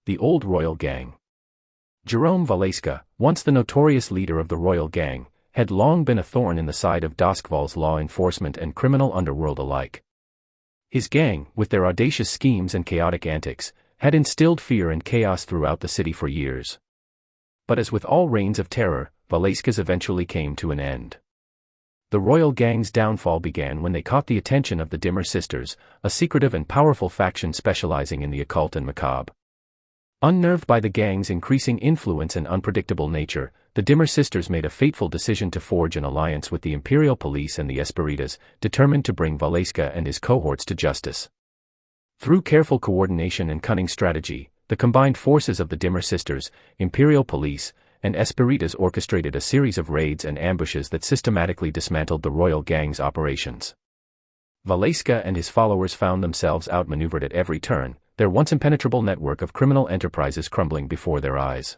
The Old Royal Gang. Jerome Valeska, once the notorious leader of the Royal Gang, had long been a thorn in the side of Doskvol's law enforcement and criminal underworld alike. His gang, with their audacious schemes and chaotic antics, had instilled fear and chaos throughout the city for years. But as with all reigns of terror, Valeska's eventually came to an end. The Royal Gang's downfall began when they caught the attention of the Dimmer Sisters, a secretive and powerful faction specializing in the occult and macabre. Unnerved by the gang's increasing influence and unpredictable nature, the Dimmer Sisters made a fateful decision to forge an alliance with the Imperial Police and the Esperitas, determined to bring Valeska and his cohorts to justice. Through careful coordination and cunning strategy, the combined forces of the Dimmer Sisters, Imperial Police, and Esperitas orchestrated a series of raids and ambushes that systematically dismantled the Royal Gang's operations. Valeska and his followers found themselves outmaneuvered at every turn, their once impenetrable network of criminal enterprises crumbling before their eyes.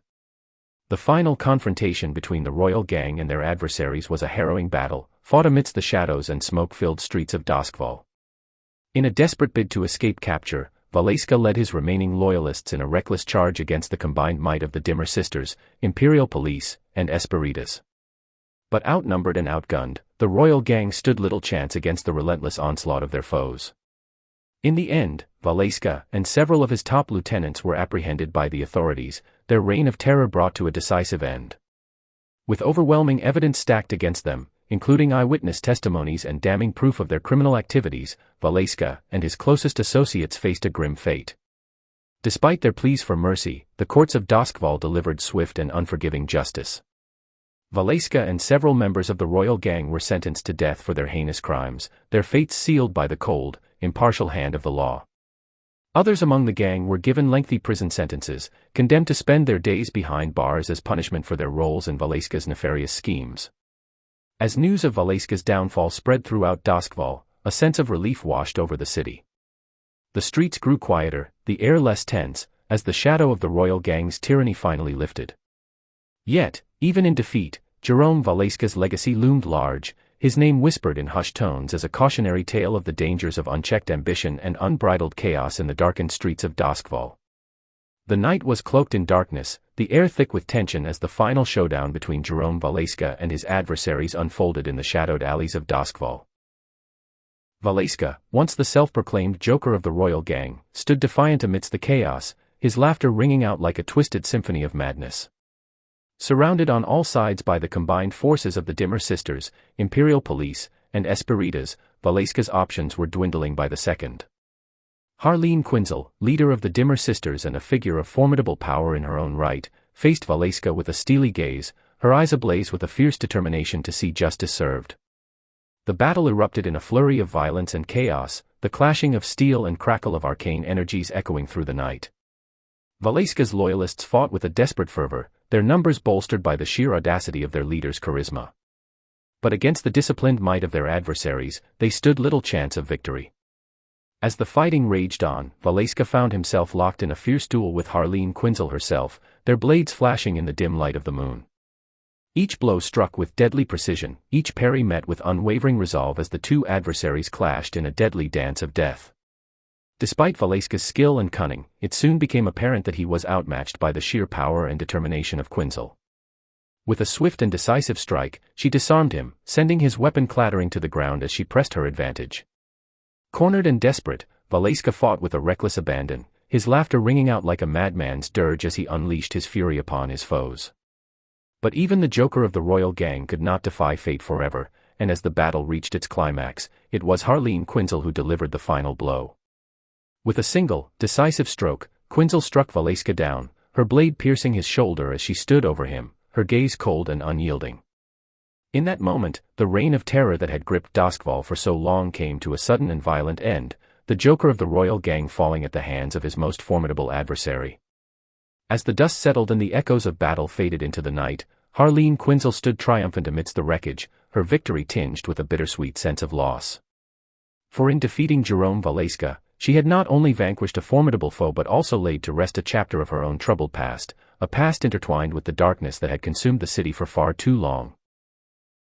The final confrontation between the Royal Gang and their adversaries was a harrowing battle, fought amidst the shadows and smoke-filled streets of Doskvol. In a desperate bid to escape capture, Valeska led his remaining loyalists in a reckless charge against the combined might of the Dimmer Sisters, Imperial Police, and Esperitas. But outnumbered and outgunned, the Royal Gang stood little chance against the relentless onslaught of their foes. In the end, Valeska and several of his top lieutenants were apprehended by the authorities, their reign of terror brought to a decisive end. With overwhelming evidence stacked against them, including eyewitness testimonies and damning proof of their criminal activities, Valeska and his closest associates faced a grim fate. Despite their pleas for mercy, the courts of Doskvol delivered swift and unforgiving justice. Valeska and several members of the Royal Gang were sentenced to death for their heinous crimes, their fates sealed by the cold, impartial hand of the law. Others among the gang were given lengthy prison sentences, condemned to spend their days behind bars as punishment for their roles in Valeska's nefarious schemes. As news of Valeska's downfall spread throughout Doskvol, a sense of relief washed over the city. The streets grew quieter, the air less tense, as the shadow of the Royal Gang's tyranny finally lifted. Yet, even in defeat, Jerome Valeska's legacy loomed large, his name whispered in hushed tones as a cautionary tale of the dangers of unchecked ambition and unbridled chaos in the darkened streets of Doskvol. The night was cloaked in darkness, the air thick with tension as the final showdown between Jerome Valeska and his adversaries unfolded in the shadowed alleys of Doskvol. Valeska, once the self-proclaimed joker of the Royal Gang, stood defiant amidst the chaos, his laughter ringing out like a twisted symphony of madness. Surrounded on all sides by the combined forces of the Dimmer Sisters, Imperial Police, and Esperitas, Valeska's options were dwindling by the second. Harleen Quinzel, leader of the Dimmer Sisters and a figure of formidable power in her own right, faced Valeska with a steely gaze, her eyes ablaze with a fierce determination to see justice served. The battle erupted in a flurry of violence and chaos, the clashing of steel and crackle of arcane energies echoing through the night. Valeska's loyalists fought with a desperate fervor, their numbers bolstered by the sheer audacity of their leader's charisma. But against the disciplined might of their adversaries, they stood little chance of victory. As the fighting raged on, Valeska found himself locked in a fierce duel with Harleen Quinzel herself, their blades flashing in the dim light of the moon. Each blow struck with deadly precision, each parry met with unwavering resolve as the two adversaries clashed in a deadly dance of death. Despite Valeska's skill and cunning, it soon became apparent that he was outmatched by the sheer power and determination of Quinzel. With a swift and decisive strike, she disarmed him, sending his weapon clattering to the ground as she pressed her advantage. Cornered and desperate, Valeska fought with a reckless abandon, his laughter ringing out like a madman's dirge as he unleashed his fury upon his foes. But even the joker of the Royal Gang could not defy fate forever, and as the battle reached its climax, it was Harleen Quinzel who delivered the final blow. With a single, decisive stroke, Quinzel struck Valeska down, her blade piercing his shoulder as she stood over him, her gaze cold and unyielding. In that moment, the reign of terror that had gripped Doskvol for so long came to a sudden and violent end, the joker of the Royal Gang falling at the hands of his most formidable adversary. As the dust settled and the echoes of battle faded into the night, Harleen Quinzel stood triumphant amidst the wreckage, her victory tinged with a bittersweet sense of loss. For in defeating Jerome Valeska, she had not only vanquished a formidable foe but also laid to rest a chapter of her own troubled past, a past intertwined with the darkness that had consumed the city for far too long.